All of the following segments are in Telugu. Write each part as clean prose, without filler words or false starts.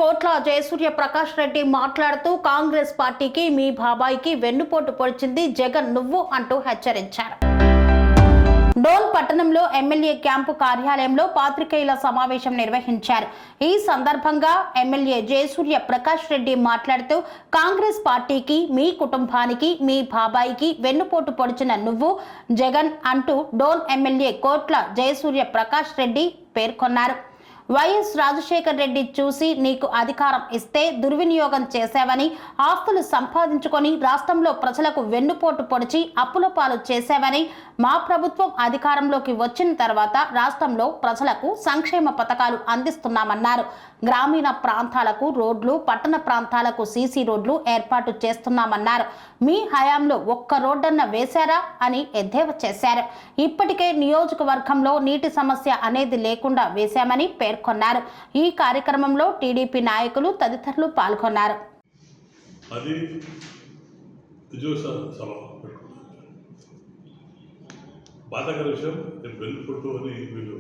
కోట్ల జయసూర్య ప్రకాష్ రెడ్డి మాట్లాడుతూ కాంగ్రెస్ పార్టీకి మీ బాబాయికి వెన్నుపోటు పొడిచింది జగన్ నువ్వు అంటూ హెచ్చరించారు. డోన్ పట్టణంలో ఎమ్మెల్యే క్యాంపు కార్యాలయంలో పాత్రికేయుల సమావేశం నిర్వహించారు. ఈ సందర్భంగా ఎమ్మెల్యే జయసూర్య ప్రకాష్ రెడ్డి మాట్లాడుతూ కాంగ్రెస్ పార్టీకి మీ కుటుంబానికి మీ బాబాయికి వెన్నుపోటు పొడిచిన నువ్వు జగన్ అంటూ డోన్ ఎమ్మెల్యే కోట్ల జయసూర్య ప్రకాష్ రెడ్డి పేర్కొన్నారు. వైఎస్ రాజశేఖర్ రెడ్డి చూసి నీకు అధికారం ఇస్తే దుర్వినియోగం చేశావని, ఆస్తులు సంపాదించుకొని రాష్ట్రంలో ప్రజలకు వెన్నుపోటు పొడిచి అప్పుల పాలు చేశావని, మా ప్రభుత్వం అధికారంలోకి వచ్చిన తర్వాత రాష్ట్రంలో ప్రజలకు సంక్షేమ పథకాలు అందిస్తున్నామన్నారు. గ్రామీణ ప్రాంతాలకు రోడ్లు, పట్టణ ప్రాంతాలకు సీసీ రోడ్లు ఏర్పాటు చేస్తున్నామన్నారు. మీ హయాంలో ఒక్క రోడ్డన్న వేశారా అని ఎద్దేవా చేశారు. ఇప్పటికే నియోజకవర్గంలో నీటి సమస్య అనేది లేకుండా వేశామని పేర్కొన్నారు. ఈ కార్యక్రమంలో టీడీపీ నాయకులు తదితరులు పాల్గొన్నారు. బాధాకర విషయం, వెన్నుపోటు అని వీళ్ళు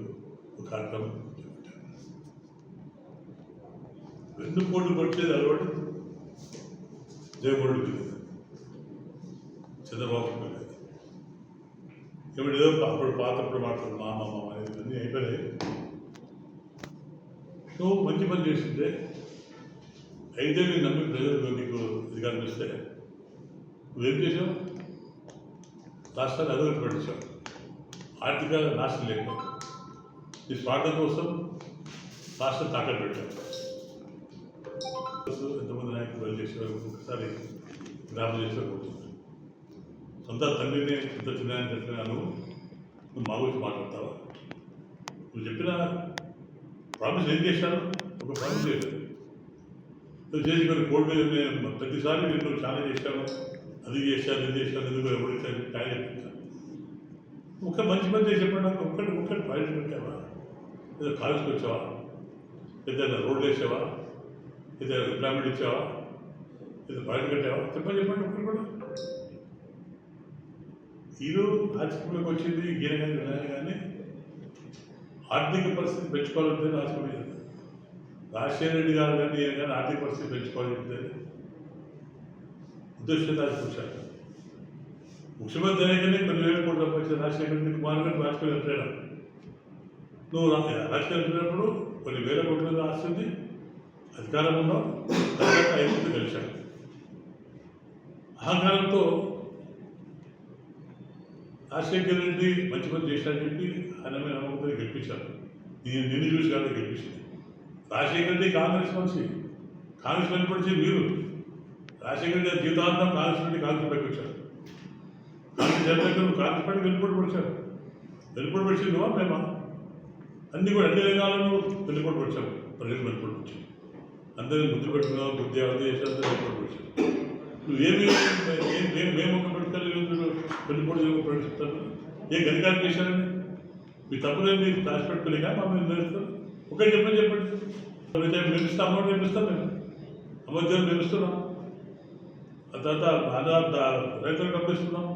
ఒక కార్యక్రమం వెన్నుపోటు కొట్టేది అలవాటు జయమోహన్ రెడ్డి చంద్రబాబు ఇప్పుడు ఏదో అప్పుడు పాతప్పుడు మాట్లాడు మా అమ్మమ్మ అనేది అన్నీ అయిపోయాయి. నువ్వు మంచి పని చేస్తుంటే అయితే నేను నమ్మి ప్రజలు నీకు ఇది కనిపిస్తే నువ్వేం చేసావు? రాష్ట్రాన్ని అభివృద్ధి పట్టించావు, ఆర్థిక నాశనం లేకపోతే ఈ స్వార్థం కోసం రాష్ట్రం తాకట్టు పెట్టారు. ఎంతమంది నాయకులు వెళ్ళి చేసేవారు, ఒకసారి గ్రామం చేసేవారు. సొంత తండ్రిని ఎంత చిన్నాయని చెప్పినా నువ్వు మా గురించి మాట్లాడతావా? నువ్వు చెప్పిన ప్రామిస్ ఏం చేశాను? ఒక ప్రామిస్ చేయలేదు. నువ్వు చేసి కొన్ని కోర్టు మీద ప్రతిసారి నేను చాలా చేశాను, అది చేశాను, ఇది చేశాను, ఎందుకు ఎవరు టైం చెప్పించాను. ఒక మంచి పని చేసి చెప్పండి. ఒక్కటి పాయింట్ పెట్టావా? ఏదో కాలేజ్కి వచ్చావా? ఏదైనా రోడ్లు వేసావా? ఏదైనా ఎంప్లాయ్మెంట్ ఇచ్చావా? ఏదో పాయింట్ కట్టావా? చెప్పండి ఒక్కటి కూడా. ఈరోజు రాజకీయంలోకి వచ్చింది ఈయన కానీ ఆర్థిక పరిస్థితి పెంచుకోవాలంటే రాజశేఖర రెడ్డి గారు కానీ ఈయన కానీ ఆర్థిక పరిస్థితి పెంచుకోవాలంటే ఉద్దేశంతో రాజకీయ ముఖ్యమంత్రి అనేకనే కొన్ని వేల కోట్లు సంపాదించిన రాజశేఖర రెడ్డి కుమార్ గారు రాజకీయ ఎంపీనా. నువ్వు రాజకీయ ఎంపీనప్పుడు కొన్ని వేల కోట్ల మీద ఆస్తుంది, అధికారం ఉన్నావు, తర్వాత 5 గెలిచాడు. అహంకారంతో రాజశేఖర రెడ్డి మంచి పని చేశాడని చెప్పి ఆయన మీద నమ్మకంతో గెలిపించారు. నిన్ను చూసి కాదు గెలిపించింది. రాజశేఖర రెడ్డి కాంగ్రెస్ మనిషి, కాంగ్రెస్ వెనుపడిచి మీరు రాజశేఖర రెడ్డి జీవితాంతం కాంగ్రెస్ పైకి వచ్చారు. కాంగ్రెస్ జనరేషన్ కాంగ్రెస్ పార్టీ వెనుపడి పడిచారు. వెనుపడి పడిచి నువ్వా మేమా? అన్ని రంగాలను వెనుపడి పడిచాము. ప్రజలు వెనుపడి వచ్చారు. అందరినీ బుద్ధి పెట్టుకున్నావు, బుద్ధి అర్థం చేసి అందరూ వెనుపడి వచ్చారు. నువ్వేమి మేము ఒక పెట్టుకోవాలి, వెనుపడి ప్రకటిస్తాను. ఏ గణికాలు చేశారండి? మీ తప్పులేదు, మీరు దాచిపెట్టుకోలేక మమ్మల్ని నేర్చుతారు. ఒకటి చెప్పండి. మేము ఇస్తాం, అమౌంట్ నేర్పిస్తాం, మేము అమౌంట్ నేర్పిస్తున్నాం. ఆ తర్వాత రైతులకు పంపిస్తున్నాం.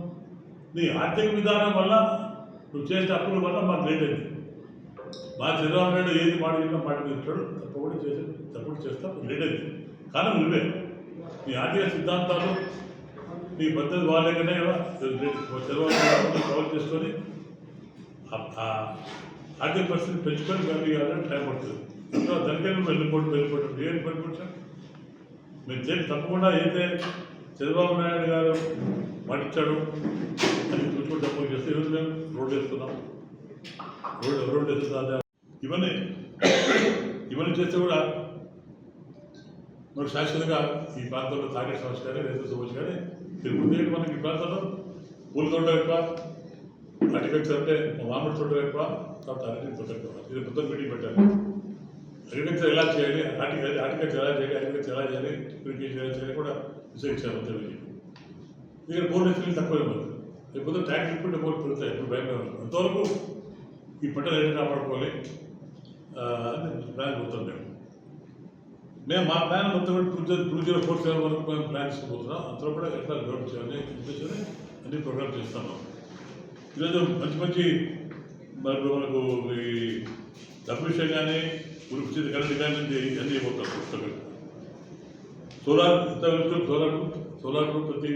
నీ ఆర్థిక విధానం వల్ల నువ్వు చేసే అప్పుల వల్ల మాకు లేట్ అయింది. మా చంద్రబాబు నాయుడు ఏది మాట ఇస్తాడు, తప్పుడు చేస్తాం, లేట్ అయింది. కానీ నువ్వే నీ ఆర్థిక సిద్ధాంతాలు, నీ పద్ధతి వాళ్ళకనే కదా చంద్రబాబు నాయుడు కవర్ చేసుకొని ఆర్థిక పరిస్థితి పెంచుకొని కానీ టైం పడుతుంది. దానికైనా వెళ్ళిపోవడం ఏం పనిపడతాం మేము చేసి తప్పకుండా అయితే చంద్రబాబు నాయుడు గారు మాటిచ్చాడు అని చూసుకుంటే తప్పకుండా చేస్తే ఈరోజు మేము రోడ్డు వేస్తున్నాం. రోడ్డు వేస్తున్నా ఇవన్నీ చేస్తే కూడా మనకు శాశ్వతంగా ఈ ప్రాంతంలో తాగే సమస్య కానీ రైతు సమస్య కానీ తిరుగుతుంది. మనకి ఈ ప్రాంతంలో పూల తోట ఎక్కువ, హార్టికల్చర్ అంటే మామిడి తోట ఎక్కువ, తర్వాత అరటి తోట ఎక్కువ. ఇది మొత్తం మీటింగ్ పెట్టాలి. అగ్రికల్చర్ ఎలా చేయాలి, హార్టికల్చర్ ఎలా చేయాలి, అగ్రికల్చర్ ఎలా చేయాలి, ఇరిగేషన్ ఎలా చేయాలి కూడా విశ్లేషించారు. మొత్తం ఇక్కడ బోర్డు ఎత్తులు తక్కువే ఉంది. లేకపోతే ట్యాక్స్ ఇప్పుడే బోర్డు పెరుగుతాయి. ఇప్పుడు భయం అంతవరకు ఈ పంటలు ఎలా కాపాడుకోవాలి ప్లాన్ పోతాం. మేము మా ప్లాన్ మొత్తం 2047 వరకు మేము ప్లాన్ తీసుకుపోతున్నాం. అంతలో కూడా ఎట్లా డెవలప్ చేయాలి ఉద్దేశాన్ని అన్ని ప్రోగ్రామ్ చేస్తాము. ఈరోజు మంచి మనకు ఈ డబ్బు విషయం కానీ ఉచిత కరెంట్ కానీ అన్నీ అయిపోతారు పుస్తకం. సోలార్ సోలార్ ప్రతి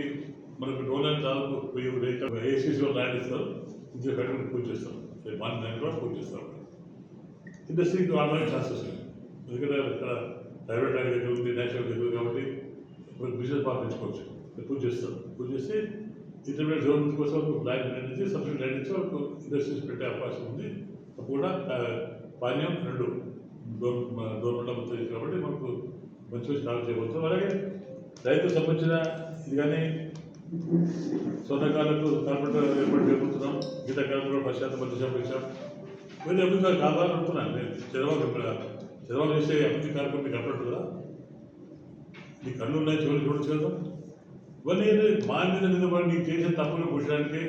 మనకు డోలర్ దాదాపు 1000 ఏసీసీలో ల్యాండ్ ఇస్తారు, ఇందులో కట్టుకుని పూజ చేస్తారు, మార్నింగ్ కూడా పూజ చేస్తారు. ఇండస్ట్రీకి ఆన్లైన్ ఛాన్సెస్ ఎందుకంటే ఇక్కడ ప్రైవేట్ ల్యాండ్ దగ్గర ఉంది, నేషనల్ దగ్గర కాబట్టి బిజినెస్ బాగా పెంచుకోవచ్చు. పూజ చేస్తారు, పూజ చేసి ఇంటర్మీడియట్ గవర్నమెంట్ కోసం ల్యాండ్ ఇచ్చి సబ్సిడీ ల్యాండ్ ఇచ్చి ఒక ఇండస్ట్రీస్ పెట్టే అవకాశం ఉంది. కూడా పానీయం 2 గవర్నమెంట్ అవుతుంది కాబట్టి మనకు మంచి మంచి కాలం చేయబోతున్నాం. అలాగే రైతుకు సంబంధించిన ఇది కానీ సొంతకాలకు కార్పొరేటర్ ఏర్పాటు చేయబోతున్నాం. గీత కార్పొరేటర్ 10% మంత్రిశాఖ ఇచ్చాం. మీరు అభివృద్ధి కావాలని అనుకున్నాను. నేను చంద్రబాబు చేసే అభివృద్ధి కార్యక్రమం మీకు అప్పట్టు కదా, నీ కళ్ళు ఉన్నాయి, చెవులు చూడొచ్చు కదా. ఇవన్నీ మా మీద నిలబడి నీకు చేసే తప్పులు కూర్చోడానికి,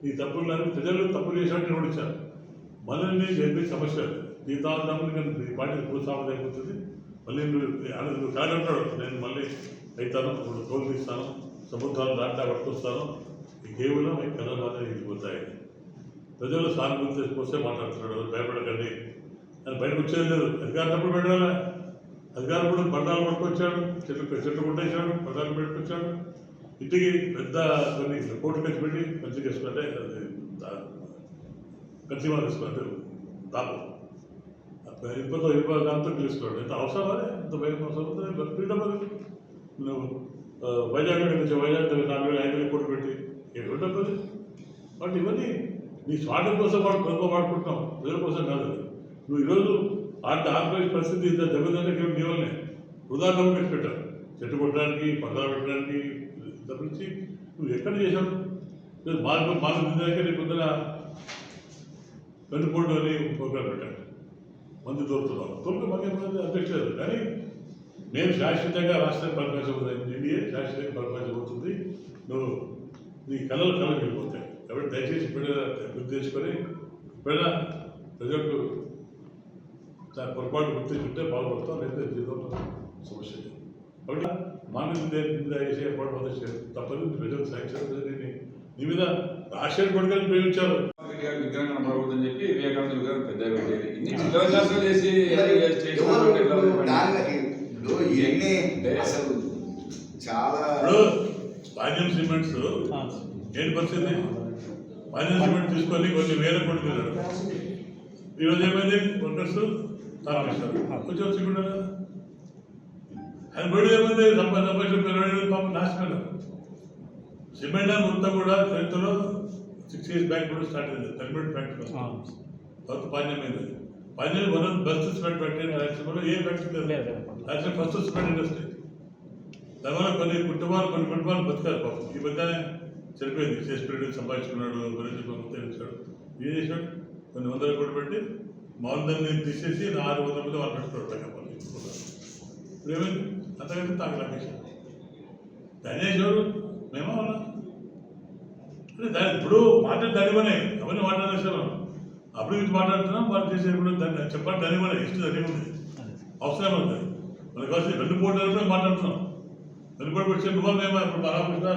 నీ తప్పులు ప్రజలు తప్పులు చేసినట్టు ఓడించారు. మనల్ని చెప్పే సమస్య జీవితాంతంలో ఈ పార్టీ ప్రోత్సాహం అయిపోతుంది. మళ్ళీ నువ్వు కాదంటాడు, నేను మళ్ళీ అవుతాను, తోలు తీస్తాను, సముద్రాలు దాంట్లో పట్టుకొస్తాను, ఈ కేవలం ఈ కథ మాత్రం ఇంటిపోతాయి. ప్రజలు సానుభూతి వస్తే మాట్లాడుతున్నాడు, భయపడకండి అని బయటకు వచ్చేది లేదు. అధికారప్పుడు పెట్టాలి, అధికారప్పుడు బండాలు పట్టుకొచ్చాడు, చెట్లు కొట్టేశాడు, బండాలు పెట్టుకొచ్చాడు, ఇంటికి పెద్ద కొన్ని కోట్లు ఖర్చు పెట్టి మంచిగా వేసుకుంటే కన్సీమర్ తీసుకుంటే దాపు దాంతో తెలుసుకోండి. ఎంత అవసరం అదే, ఎంత భయం అవసరం ఫ్రీడమ్ అది. నువ్వు వైజాగ్ నుంచి వైజాగ్ 4,000-5,000 కోట్లు పెట్టి ఏమిటది. బట్ ఇవన్నీ నీ స్వార్థం కోసం వాడుకుంటున్నావు, ప్రజల కోసం కాదు. నువ్వు ఈరోజు ఆంధ్రప్రదేశ్ పరిస్థితి ఇంత దెబ్బతింటే నీ వల్లనే వృధా డబ్బు పెట్టావు, చెట్టు కొట్టడానికి, పదాలు పెట్టడానికి తప్పించి నువ్వు ఎక్కడ చేశావు. మార్గం నీ పొద్దున వెన్నుపోటు అని ప్రోగ్రాం పెట్టాను, మందు దొరుకుతున్నావు. తొమ్మిది మంది అధ్యక్షులు. కానీ మేము శాశ్వతంగా రాష్ట్రాన్ని పరిపాలించబోతుంది, ఎన్డీఏ శాశ్వతంగా పరిపాలించబోతుంది. నువ్వు నీ కళలు వెళ్ళిపోతాయి. కాబట్టి దయచేసి గుర్తు చేసుకొని ఎప్పుడైనా ప్రజలకు పొరపాటు గుర్తించుంటే బాగుపడతాం, లేదా జీవితంలో సమస్య. కాబట్టి మానవ చేసే ఏర్పాటు తప్పదు. ప్రజలకు సాధించారు. నీ మీద రాష్ట్ర కొడుకుని ప్రేమించారు. విగ్రహం కనపడకూడదని చెప్పి వివేకానంద విగ్రహం పెద్దగా పెట్టేది. ఇన్ని చిత్రాలు చేసి అసలు చాలా పానీయం సిమెంట్స్ ఏంటి పరిస్థితి? పానీయం సిమెంట్ తీసుకొని కొన్ని వేల కోట్లు తిన్నాడు. ఈరోజు ఏమైంది? వర్కర్స్ తాపేస్తారు, కొంచెం సిమెంట్ ఆయన బడి ఏమైంది? పాపం నాశనం. సిమెంట్ మొత్తం కూడా చరిత్రలో 6 years బ్యాక్ కూడా స్టార్ట్ అయింది. సిమెంట్ ఫ్యాక్టరీ తర్వాత పానీయం అయింది. పానీయం వన్ బెస్ట్ సిమెంట్ ఫ్యాక్టరీ రాజ్యసభలో ఏ ఫ్యాక్టరీ లేదు. Rajya Sabha first cement industry. దానివల్ల కొన్ని కుటుంబాలు బతికారు. పాపం ఈ మధ్యనే చనిపోయింది. చేసి సంపాదించుకున్నాడు, గురించి తెచ్చాడు. ఏం చేశాడు? కొన్ని 100 కోట్లు పెట్టి మామూలు తీసేసి 600 మంది వాళ్ళు పెట్టుకోవడం. ఇప్పుడు ఏమైంది? అంతకంటే తాగలేకేశారు. ధనేశ్వరు మేమో అన్నా అంటే దాని ఇప్పుడు మాట్లాడి ధనివనే అవన్నీ మాట్లాడేసాను. అభివృద్ధి మాట్లాడుతున్నాం, వాళ్ళు చేసేప్పుడు దాన్ని చెప్పండి ధనివనే ఇష్టం ధనివ ఉంది, అవసరం ఉంది. మనకు కావాల్సి వెన్నుపోటు మాట్లాడుతున్నాం. వెన్నుపోటు వచ్చే నువ్వు మేము ఇప్పుడు బాలకృష్ణ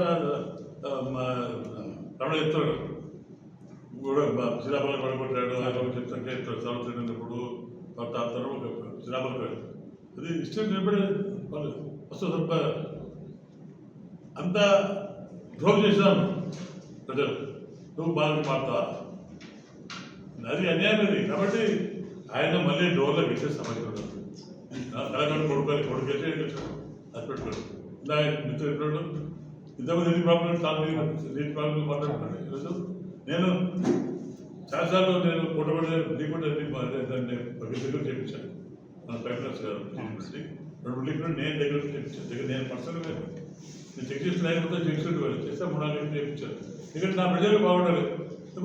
రమణ చెప్తాడు కూడా శ్రీరాపల్లి పడగొట్టాడు, ఆయన చెప్తాంటే సంవత్సరం తాగుతారు శ్రీరాపల్లి అది ఇష్టం నిలబడే వాళ్ళు వస్తుంది. అంత ద్రోహం చేశాను ప్రజలు, నువ్వు బాగా మారుతావా? అది అన్యాయం అది. కాబట్టి ఆయన మళ్ళీ డోర్లో విషయ సమస్య ఉండదు. తెలంగాణ కొడుకు అది పెట్టుకోండి. ఇలా మిత్రులు ఎప్పుడు ఇంతకుముందు ఎన్ని ప్రాబ్లమ్స్ నీటి ప్రాబ్లమ్ మాట్లాడుతున్నాను. ఈరోజు నేను చాలాసార్లు నేను పుట్టబడి దాన్ని దగ్గర చేయించాను. మన ప్రైమ్స్ గారు 2 లీటర్లు నేను దగ్గర చేయించాను. నేను పర్సనల్గా నేను చెక్ చేసిన మొత్తం చెక్ చేస్తే 3-4 లీటర్లు చేయించాను. ఇక్కడ నా ప్రజలు బాగుండాలి.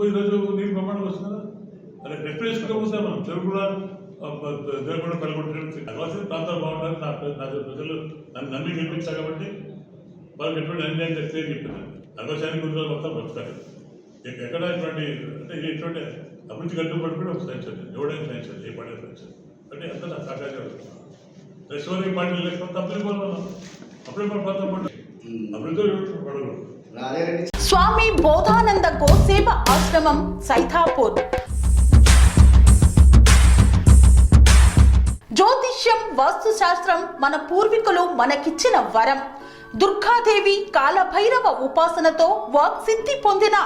ఈరోజు నీకు ప్రమాణం వస్తుందా? అలా రెఫరెన్స్గా వస్తాను. మనం చెరువు కూడా కలగొట్టు కావాల్సిన ప్రాంతాలు బాగుండాలి. నా ప్రజలు నన్ను నమ్మి గెలిపించారు కాబట్టి వాళ్ళకి ఎటువంటి అన్యాయం చేస్తే చెప్పినాను. అవకాశానికి గురించి మొత్తం బతుకాలి. ఎక్కడ ఇటువంటి అంటే ఇటువంటి అభివృద్ధి కట్టుబడి కూడా సహించండి. ఎవడైనా సహించండి, ఏ పార్టీ సహించండి అంటే అంతా నా సహకారం. రెస్టోరెంట్ పార్టీలు లేకపోతే అప్పుడే అభివృద్ధి పడగలరు. స్వామి బోధానంద గోసేవ ఆశ్రమం సైథాపూర్. వాస్తు శాస్త్రం మన పూర్వీకులు మనకిచ్చిన వరం. దుర్గాదేవి కాలభైరవ ఉపాసనతో వాక్సిద్ధి పొందిన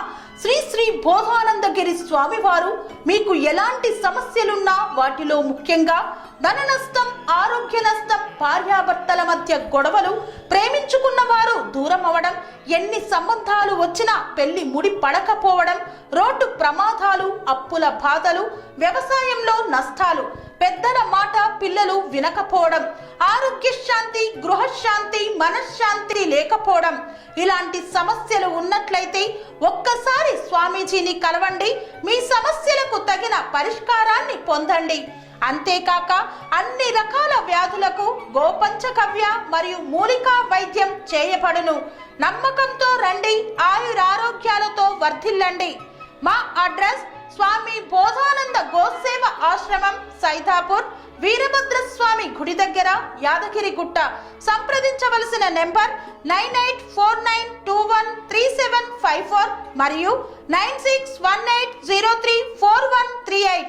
శ్రీ శ్రీ బోధానందగిరి స్వామివారు మీకు ఎలాంటి సమస్యలున్నా, వాటిలో ముఖ్యంగా ధన నష్టం, ఆరోగ్య నష్టం, భార్యాభర్తల మధ్య గొడవలు, ప్రేమించుకున్న వారు దూరం అవడం, ఎన్ని సంబంధాలు వచ్చినా పెళ్లి ముడి పడకపోవడం, రోడ్డు ప్రమాదాలు, అప్పుల బాధలు, వ్యవసాయంలో నష్టాలు, పెద్దల మాట పిల్లలు వినకపోవడం, ఆరోగ్య శాంతి, గృహశాంతి, మనశ్శాంతి లేకపోవడం, ఇలాంటి సమస్యలు ఉన్నట్లయితే ఒక్కసారి స్వామీజీని కలవండి. మీ సమస్యలకు తగిన పరిష్కారాన్ని పొందండి. అంతేకాక అన్ని రకాల వ్యాధులకు గోపంచకవ్య మరియు మూలికా వైద్యం చేయబడును. నమ్మకంతో రండి, ఆయురారోగ్యాలతో వర్ధిల్లండి. మా అడ్రస్ స్వామి బోధానంద గోసేవ ఆశ్రమం, సైదాపూర్, వీరభద్ర స్వామి గుడి దగ్గర, యాదగిరిగుట్ట. సంప్రదించవలసిన నెంబర్ 9849213754 మరియు 9618034138.